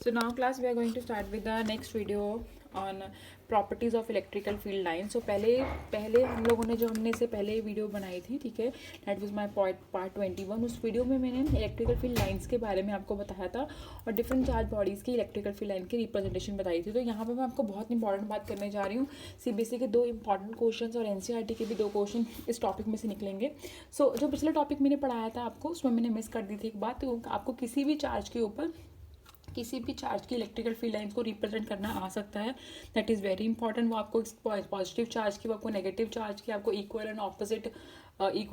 So now class we are going to start with the next video on properties of electrical field line. So पहले हम लोगों ने जो हमने से पहले वीडियो बनाई थी, ठीक है, दैट वाज माय पार्ट 21. उस वीडियो में मैंने इलेक्ट्रिकल फील्ड लाइंस के बारे में आपको बताया था और डिफरेंट चार्ज बॉडीज़ की इलेक्ट्रिकल फील्ड लाइन की रिप्रेजेंटेशन बताई थी. तो यहाँ पर मैं आपको बहुत इंपॉर्टेंट बात करने जा रही हूँ. सीबीएसई के 2 इंपॉर्टेंट क्वेश्चन और एनसीईआरटी के भी 2 क्वेश्चन इस टॉपिक में से निकलेंगे. सो जो पिछले टॉपिक मैंने पढ़ाया था आपको, उसमें मैंने मिस कर दी थी एक बात. तो आपको किसी भी चार्ज के ऊपर किसी भी चार्ज की इलेक्ट्रिकल फील्ड लाइंस को रिप्रेजेंट करना आ सकता है. That is very important. वो आपको पॉजिटिव चार्ज की, वो आपको नेगेटिव चार्ज की, आपको इक्वल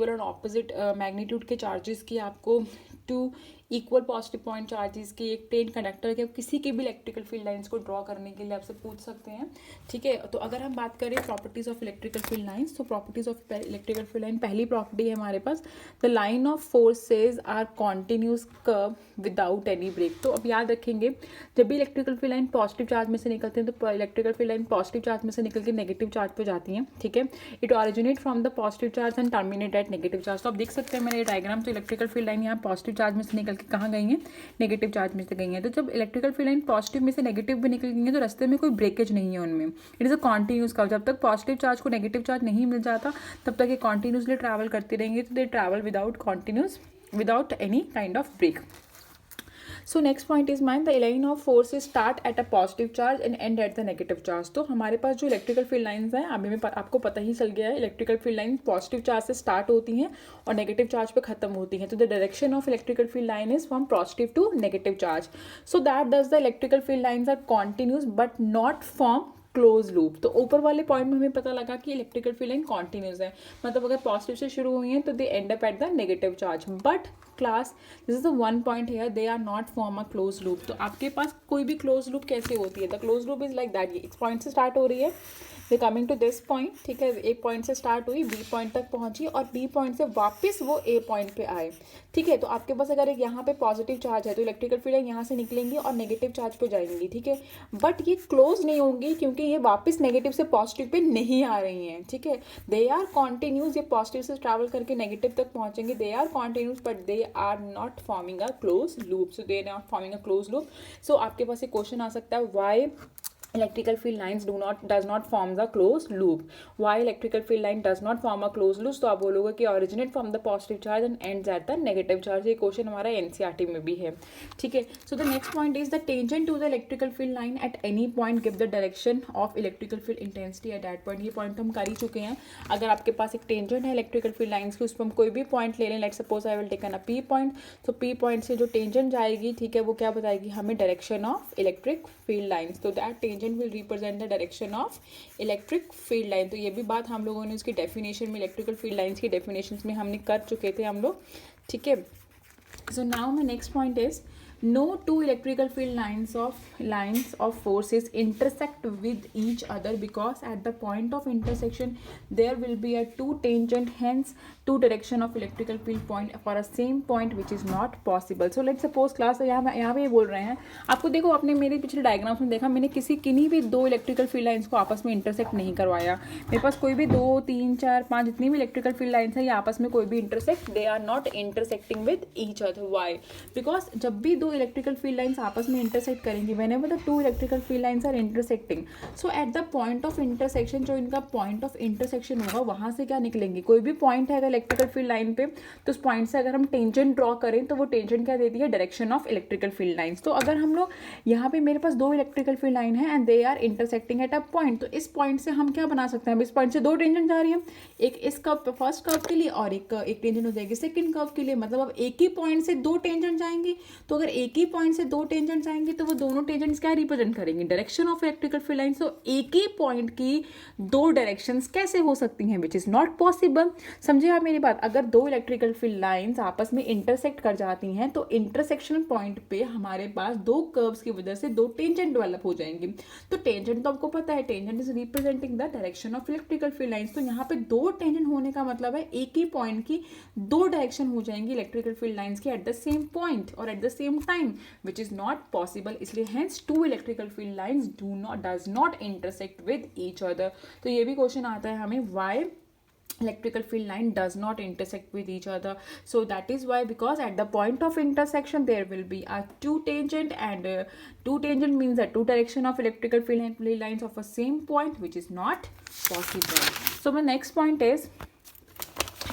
एंड ऑपोजिट मैग्नीट्यूड के चार्जेस की, आपको 2 इक्वल पॉजिटिव पॉइंट चार्जेस की, एक प्लेन कंडक्टर के, किसी की भी इलेक्ट्रिकल फील्ड लाइंस को ड्रॉ करने के लिए आपसे पूछ सकते हैं. ठीक है, तो अगर हम बात करें properties of electrical field lines, तो properties of electrical field line, पहली प्रॉपर्टी है हमारे पास, the line of forces are continuous curve without any break. तो अब याद रखेंगे, जब भी electrical field line positive charge में से निकलते हैं तो electrical field line positive charge में से निकल के नेगेटिव चार्ज पे जाती हैं. ठीक है, it originate from the positive charge and terminate at negative charge. तो आप देख सकते हैं मैंने ये डायग्राम, तो इलेक्ट्रिकल फील्ड लाइन यहाँ पॉजिटिव चार्ज में से निकल के कहाँ गई हैं, नेगेटिव चार्ज में से गई हैं. तो जब इलेक्ट्रिकल फील्ड लाइन पॉजिटिव में से नेगेटिव भी निकल गई है तो रास्ते में कोई ब्रेकेज नहीं है उनमें. It is a continuous curve. जब तक पॉजिटिव चार्ज को नेगेटिव चार्ज नहीं मिल जाता तब तक ये कॉन्टिन्यूसली ट्रैवल करती रहेंगी. तो they travel without any kind of break. So next point is mine, the line of force start at a positive charge and and at the negative charge. तो हमारे पास जो इलेक्ट्रिकल फील्ड लाइंस हैं, अभी में आपको पता ही चल गया है, electrical field line positive charge से स्टार्ट होती हैं और नेगेटिव चार्ज पे खत्म होती हैं. तो the direction of electrical field line is from positive to negative charge. So that does the electrical field lines are continuous but not form close loop. तो ऊपर वाले पॉइंट में हमें पता लगा कि इलेक्ट्रिकल फील्ड लाइन कॉन्टिन्यूस है, मतलब अगर पॉजिटिव से शुरू हुई है तो they end up at the negative charge. But class, this is the one point here, they are not form a close loop. तो आपके पास कोई भी क्लोज लूप कैसे होती है? The close loop is like that. ये इस पॉइंट से स्टार्ट हो रही है, they coming to this point. ठीक है, एक पॉइंट से स्टार्ट हुई, बी पॉइंट तक पहुंची और बी पॉइंट से वापस वो ए पॉइंट पे आए. ठीक है, तो आपके पास अगर एक यहाँ पे पॉजिटिव चार्ज है तो इलेक्ट्रिकल फील्ड लाइन यहाँ से निकलेंगी और नेगेटिव चार्ज पे जाएंगी. ठीक है, बट ये क्लोज नहीं होंगी क्योंकि ये वापस नेगेटिव से पॉजिटिव पे नहीं आ रही हैं. ठीक है, दे आर कॉन्टिन्यूस. ये पॉजिटिव से ट्रैवल करके नेगेटिव तक पहुंचेंगे. They are continuous but they are not forming a close loop. So they are not forming a close loop. So आपके पास एक क्वेश्चन आ सकता है, why electrical field lines does not form the closed loop. Why electrical field line does not form a closed loop? तो आप बोलोगे कि originate from the positive charge and ends at the negative charge. ये question हमारा NCERT में भी है. ठीक है, so the next point is the tangent to the electrical field line at any point give the direction of electrical field intensity at that point. ये point हम कर ही चुके हैं. अगर आपके पास एक टेंजेंट है इलेक्ट्रिकल फील्ड लाइन्स की, उस पर हम कोई भी पॉइंट ले लें, let suppose I will taken a P point. तो पी पॉइंट से जो टेंजेंट जाएगी, ठीक है, वो क्या बताएगी हमें, direction of electric field lines. तो that tangent will represent the direction of electric field line. तो ये भी बात हम लोगों ने उसकी डेफिनेशन में, इलेक्ट्रिकल फील्ड लाइंस की डेफिनेशंस में हमने कर चुके थे हम लोग. ठीक है, so now my next point is, no two electrical field lines of forces intersect with each other because at the point of intersection there will be a two tangent, hence two direction of electrical field point for a same point which is not possible. So let's suppose class, यहाँ पे ये बोल रहे हैं आपको, देखो आपने मेरे पिछले डायग्राम्स में देखा, मैंने किन्हीं भी 2 इलेक्ट्रिकल फील्ड लाइंस को आपस में इंटरसेक्ट नहीं करवाया. मेरे पास कोई भी 2, 3, 4, 5 जितनी भी इलेक्ट्रिकल फील्ड लाइंस है, ये आपस में कोई भी intersect, they are not intersecting with each other. Why? Because जब भी 2 इलेक्ट्रिकल फील्ड लाइंस आपस में इंटरसेक्ट करेंगी, whenever the 2 electrical field lines are intersecting, so at the point of intersection, जो इनका पॉइंट ऑफ इंटरसेक्शन होगा, वहां से क्या निकलेंगी, कोई भी पॉइंट है अगर इलेक्ट्रिकल फील्ड लाइन पे, तो उस पॉइंट से अगर हम टेंजेंट ड्रॉ करें तो वो टेंजेंट क्या देती है, direction of electrical field lines. तो अगर हम लोग यहाँ पे, मेरे पास 2 इलेक्ट्रिकल फील्ड लाइन है and they are intersecting at a point, तो इस पॉइंट से हम क्या बना सकते हैं, इस पॉइंट से 2 टेंजेंट जा रही है, एक इस कर्व, फर्स्ट कर्व के लिए और एक टेंजेंट हो जाएगी सेकंड कर्व के लिए. मतलब अब एक ही पॉइंट से 2 टेंजेंट जाएंगी. तो अगर एक ही पॉइंट से 2 टेंजेंट जाएंगे तो वो दोनों टेंजेंट्स क्या रिप्रेजेंट करेंगे, direction of electrical field lines. तो एक ही पॉइंट की 2 डायरेक्शंस कैसे हो सकती हैं, विच इज नॉट पॉसिबल. समझे आप मेरी बात? अगर 2 इलेक्ट्रिकल फील्ड लाइंस आपस में इंटरसेक्ट कर जाती हैं तो इंटरसेक्शन पॉइंट पे हमारे पास 2 कर्व्स की वजह से 2 टेंजेंट डेवलप हो जाएंगी. तो टेंजेंट तो आपको पता है, tangent is representing the direction of electrical field lines. तो यहाँ पे 2 टेंजेंट होने का मतलब है एक ही पॉइंट की 2 डायरेक्शन हो जाएंगी इलेक्ट्रिकल फील्ड लाइंस की एट द सेम पॉइंट और at the same time, which is not possible. इसलिए hence 2 electrical field lines does not intersect with each other. तो ये भी क्वेश्चन आता है हमें, why electrical field line does not intersect with each other. So that is why, because at the point of intersection there will be a two tangent, and two tangent means the two direction of electrical field lines of a same point, which is not possible. So my next point is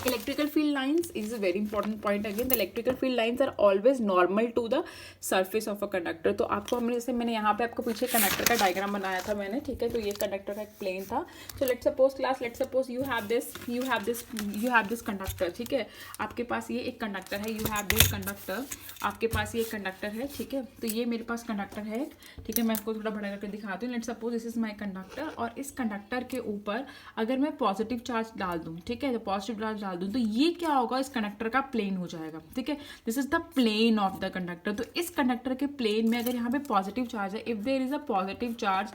electrical field lines is a very important point. Again, the electrical field lines are always normal to the surface of a conductor. तो आपको हमने जैसे मैंने यहाँ पे आपको पीछे conductor का डायग्राम बनाया था मैंने, ठीक है, तो ये कंडक्टर का एक प्लेन था. So let's suppose class, let's suppose you have this conductor, ठीक है, आपके पास ये एक कंडक्टर है, यू हैव दिस कंडक्टर, आपके पास ये एक कंडक्टर है, ठीक है, तो ये मेरे पास कंडक्टर है, ठीक है, मैं इसको थोड़ा बड़ा करके दिखाती हूँ. Let's suppose this is my conductor, और इस कंडक्टर के ऊपर अगर मैं पॉजिटिव चार्ज डाल दूँ, ठीक है, तो पॉजिटिव चार्ज डाल दूँ तो ये क्या होगा, इस कंडक्टर का प्लेन हो जाएगा, ठीक है, this is the plane of the conductor. तो इस कंडक्टर के प्लेन में अगर यहाँ पे पॉजिटिव चार्ज है, if there is a positive charge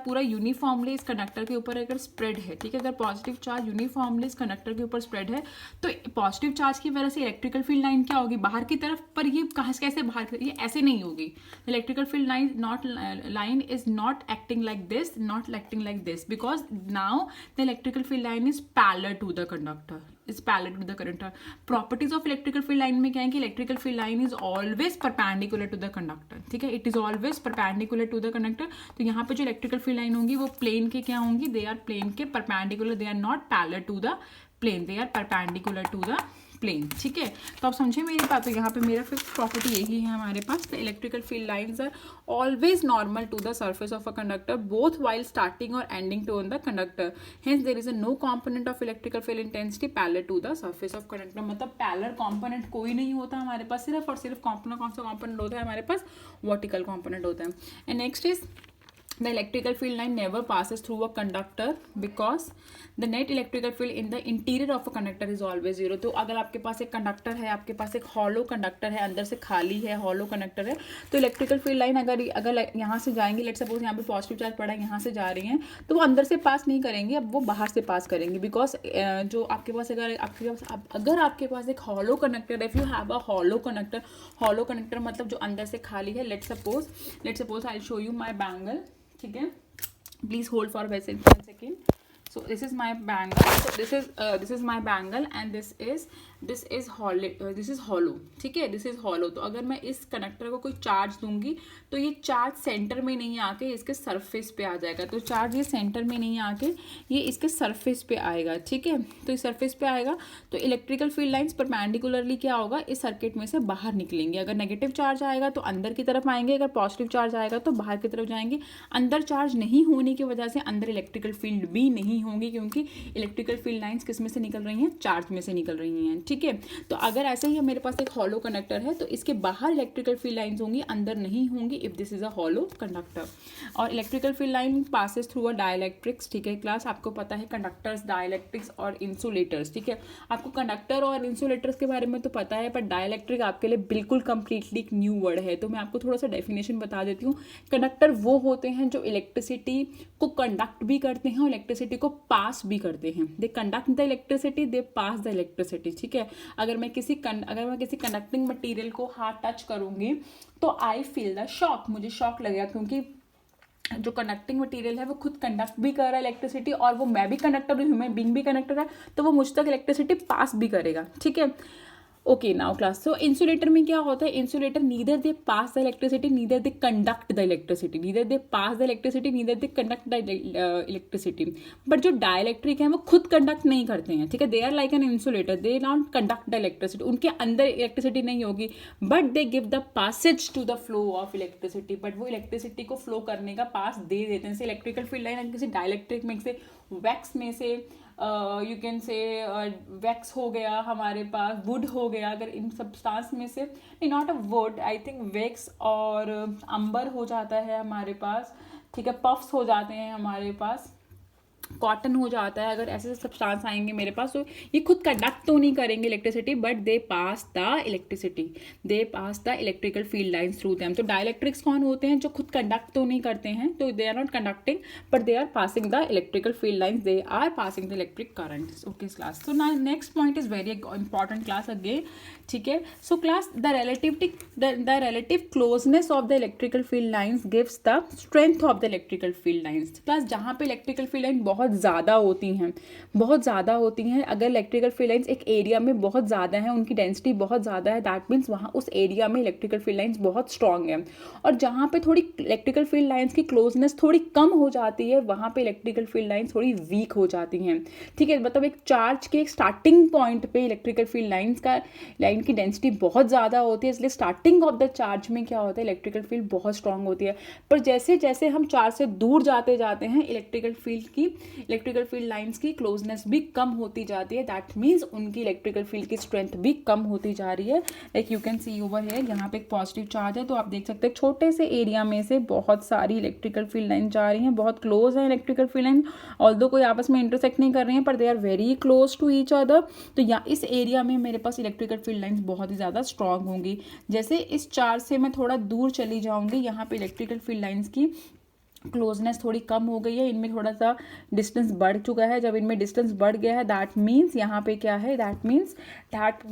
पूरा यूनिफॉर्मली इस कंडक्टर के ऊपर अगर स्प्रेड है, ठीक है, अगर पॉजिटिव चार्ज यूनिफॉर्मली इस कंडक्टर के ऊपर स्प्रेड है, तो पॉजिटिव चार्ज की वजह से इलेक्ट्रिकल फील्ड लाइन क्या होगी, बाहर की तरफ. पर ये कहाँ कैसे बाहर, ये ऐसे नहीं होगी. Electrical field line is not acting like this, because now the electrical field line is parallel to the conductor, is parallel to the conductor. Properties of electrical field line में क्या है कि electrical field line is always perpendicular to the conductor, ठीक है, it is always perpendicular to the conductor. तो यहाँ पे जो electrical field line होंगी वो plane के क्या होंगी, they are plane के perpendicular, they are not parallel to the plane, they are perpendicular to the plane, ठीक है. तो आप समझे मेरी बात. तो यहाँ पे मेरा फिफ्थ प्रॉपर्टी यही है हमारे पास, the electrical field lines are always normal to the surface of a conductor both while starting और ending to on the conductor. Hence there is a no component of electrical field intensity parallel to the surface of conductor. मतलब parallel component कोई नहीं होता हमारे पास, सिर्फ और सिर्फ component कौन सा कंपोनेंट होता है हमारे पास, वर्टिकल कंपोनेंट होता है. And next is the electrical field line never passes through a conductor because the net electrical field in the interior of a conductor is always zero. तो अगर आपके पास एक कंडक्टर है, आपके पास एक हॉलो कंडक्टर है, अंदर से खाली है, हॉलो कंडक्टर है, तो इलेक्ट्रिकल फील्ड लाइन अगर यहाँ से जाएंगे, लेट सपोज यहाँ पे पॉजिटिव चार्ज पड़ा है, यहाँ से जा रही हैं, तो वो अंदर से पास नहीं करेंगे, अब वो बाहर से पास करेंगे. बिकॉज जो आपके पास अगर आपके पास एक हॉलो कंडक्टर है, if you have a hollow conductor मतलब जो अंदर से खाली है. Let suppose I show you my bangle, ठीक है, please hold for 1 second. So this is my bangle. So this is my bangle and this is hollow, ठीक है, this is hollow. तो अगर मैं इस कनेक्टर को कोई चार्ज दूंगी तो ये चार्ज सेंटर में नहीं आके इसके सरफेस पे आ जाएगा. तो चार्ज ये सेंटर में नहीं आके ये इसके सरफेस पे आएगा, ठीक है, तो इस सरफेस पे आएगा. तो इलेक्ट्रिकल फील्ड लाइंस परपेंडिकुलरली क्या होगा, इस सर्किट में से बाहर निकलेंगे. अगर नेगेटिव चार्ज आएगा तो अंदर की तरफ आएंगे, अगर पॉजिटिव चार्ज आएगा तो बाहर की तरफ जाएंगे. अंदर चार्ज नहीं होने की वजह से अंदर इलेक्ट्रिकल फील्ड भी नहीं होंगी, क्योंकि इलेक्ट्रिकल फील्ड लाइंस किस में से निकल रही हैं, चार्ज में से निकल रही हैं, ठीक है. तो अगर ऐसे ही मेरे पास एक हॉलो कंडक्टर है तो इसके बाहर इलेक्ट्रिकल फील्ड लाइंस होंगी, अंदर नहीं होंगी, if this is a hollow conductor. और electrical field line passes through a dielectrics, ठीक है क्लास, आपको पता है कंडक्टर्स, डाइलेक्ट्रिक्स और इंसुलेटर्स, ठीक है. आपको कंडक्टर और इंसुलेटर्स के बारे में तो पता है, पर डाइलेक्ट्रिक आपके लिए बिल्कुल कंप्लीटली एक न्यू वर्ड है. तो मैं आपको थोड़ा सा डेफिनेशन बता देती हूँ. कंडक्टर वो होते हैं जो इलेक्ट्रिसिटी को कंडक्ट भी करते हैं और इलेक्ट्रिसिटी को पास भी करते हैं. दे conduct the electricity, they pass the electricity, ठीक है. अगर मैं किसी कंडक्टिंग मटेरियल को हाथ टच करूंगी तो आई फील द शॉक, मुझे शॉक लगेगा, क्योंकि जो कंडक्टिंग मटेरियल है वो खुद कंडक्ट भी कर रहा है इलेक्ट्रिसिटी, और वो मैं भी कंडक्टर हूँ, ह्यूमन बीइंग भी कंडक्टर है, तो वो मुझ तक इलेक्ट्रिसिटी पास भी करेगा, ठीक है. Okay now class. So insulator में क्या होता है, insulator neither they pass the electricity, neither they conduct the electricity, neither they pass the electricity, neither they conduct the electricity. But जो डाइलेक्ट्रिक है वो खुद कंडक्ट नहीं करते हैं, ठीक है. They are like an insulator, they not conduct the electricity, उनके अंदर इलेक्ट्रिसिटी नहीं होगी, but they give the passage to the flow of electricity. But वो इलेक्ट्रिसिटी को फ्लो करने का पास दे देते हैं. जैसे इलेक्ट्रिकल फील्ड लाइन किसी डाइलेक्ट्रिक में से वैक्स में से यू कैन से वैक्स हो गया, हमारे पास वुड हो गया, अगर इन सब्सटेंस में से, नहीं not a would, I think wax और अंबर हो जाता है हमारे पास, ठीक है, पफ्स हो जाते हैं हमारे पास, कॉटन हो जाता है. अगर ऐसे सब्सटेंस आएंगे मेरे पास तो ये खुद कंडक्ट तो नहीं करेंगे electricity, but they pass the electrical field lines through them. तो डाइलेक्ट्रिक्स कौन होते हैं, जो खुद कंडक्ट तो नहीं करते हैं, तो they are not conducting but they are passing the electrical field lines, they are passing the electric currents. Okay class. तो ना next point is very important class again, ठीक है. So class the relative closeness of the electrical field lines gives the strength of the electrical field lines. Class जहाँ पे electrical field line बहुत ज़्यादा होती हैं, बहुत ज़्यादा होती हैं। अगर इलेक्ट्रिकल फील्ड लाइंस एक एरिया में बहुत ज़्यादा है, उनकी डेंसिटी बहुत ज़्यादा है, दैट मीन्स वहाँ उस एरिया में इलेक्ट्रिकल फील्ड लाइंस बहुत स्ट्रॉन्ग है। और जहाँ पे थोड़ी इलेक्ट्रिकल फील्ड लाइंस की क्लोजनेस थोड़ी कम हो जाती है, वहाँ पे इलेक्ट्रिकल फील्ड लाइंस थोड़ी वीक हो जाती हैं, ठीक है। मतलब एक चार्ज के एक स्टार्टिंग पॉइंट पे इलेक्ट्रिकल फील्ड लाइन की डेंसिटी बहुत ज़्यादा होती है, इसलिए स्टार्टिंग ऑफ द चार्ज में क्या होता है, इलेक्ट्रिकल फील्ड बहुत स्ट्रांग होती है। पर जैसे जैसे हम चार्ज से दूर जाते जाते हैं, इलेक्ट्रिकल फील्ड लाइंस की क्लोजनेस भी कम होती जाती है, दैट मीन्स उनकी इलेक्ट्रिकल फील्ड की स्ट्रेंथ भी कम होती जा रही है। Like you can see over here, यहाँ पे एक पॉजिटिव चार्ज है, तो आप देख सकते हैं छोटे से एरिया में से बहुत सारी इलेक्ट्रिकल फील्ड लाइन जा रही हैं, बहुत क्लोज है इलेक्ट्रिकल फील्ड लाइन, ऑल्दो कोई आपस में इंटरसेक्ट नहीं कर रही हैं, पर they are very close to each other. तो यहाँ इस एरिया में मेरे पास इलेक्ट्रिकल फील्ड लाइंस बहुत ही ज़्यादा स्ट्रांग होंगी। जैसे इस चार्ज से मैं थोड़ा दूर चली जाऊंगी, यहाँ पे इलेक्ट्रिकल फील्ड लाइंस की क्लोजनेस थोड़ी कम हो गई है, इनमें थोड़ा सा डिस्टेंस बढ़ चुका है। जब इनमें डिस्टेंस बढ़ गया है, दैट मीन्स यहाँ पे क्या है, दैट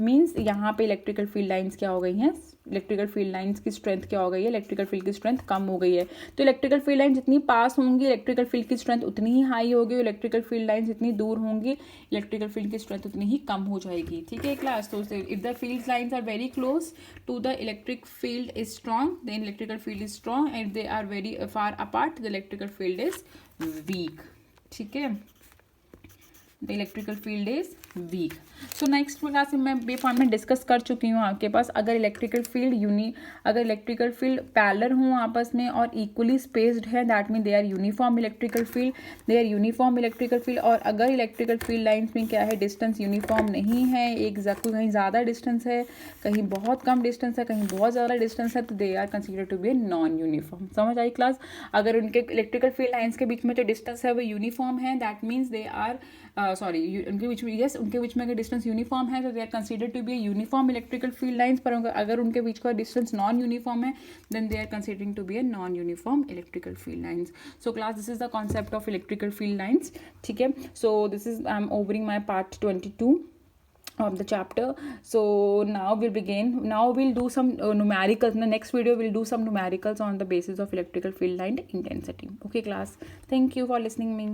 मीन्स यहाँ पे इलेक्ट्रिकल फील्ड लाइंस क्या हो गई हैं, इलेक्ट्रिकल फील्ड लाइंस की स्ट्रेंथ क्या हो गई है, इलेक्ट्रिकल फील्ड की स्ट्रेंथ कम हो गई है। तो इलेक्ट्रिकल फील्ड लाइन जितनी पास होंगी, इलेक्ट्रिकल फील्ड की स्ट्रेंथ उतनी ही हाई होगी, इलेक्ट्रिकल फील्ड लाइन जितनी दूर होंगी, इलेक्ट्रिकल फील्ड की स्ट्रेंथ उतनी ही कम हो जाएगी, ठीक है क्लास। तो if the field lines are very close to the electric field is strong, then electrical field is strong, and they are very far apart, the electrical field is weak, ठीक है। The electrical field is weak. So next class मैं बे form में discuss कर चुकी हूँ आपके पास। अगर इलेक्ट्रिकल फील्ड पैरेलल हों आपस में और इक्वली स्पेस्ड है, that mean they are uniform electrical field. और अगर इलेक्ट्रिकल फील्ड लाइंस में क्या है, डिस्टेंस यूनिफॉर्म नहीं है, एक कहीं ज़्यादा डिस्टेंस है, कहीं बहुत कम डिस्टेंस है, कहीं बहुत ज़्यादा डिस्टेंस है, तो they are consider to be a non uniform. समझ आई क्लास। अगर उनके इलेक्ट्रिकल फील्ड लाइंस के बीच में जो डिस्टेंस है वो यूनिफॉर्म है, दैट मीन्स दे आर उनके बीच में अगर डिस्टेंस यूनिफॉर्म है, तो they are considered to be uniform electrical field lines. पर अगर उनके बीच का डिस्टेंस नॉन यूनिफॉर्म है, then they are considering to be a non uniform electrical field lines. So class, this is the concept of electrical field lines, ठीक है। So this is I am ओवरिंग my part 22 of the chapter. So now we'll do some numericals. In the next video we'll do some numericals on the basis of electrical field line intensity. Okay class, thank you for listening me.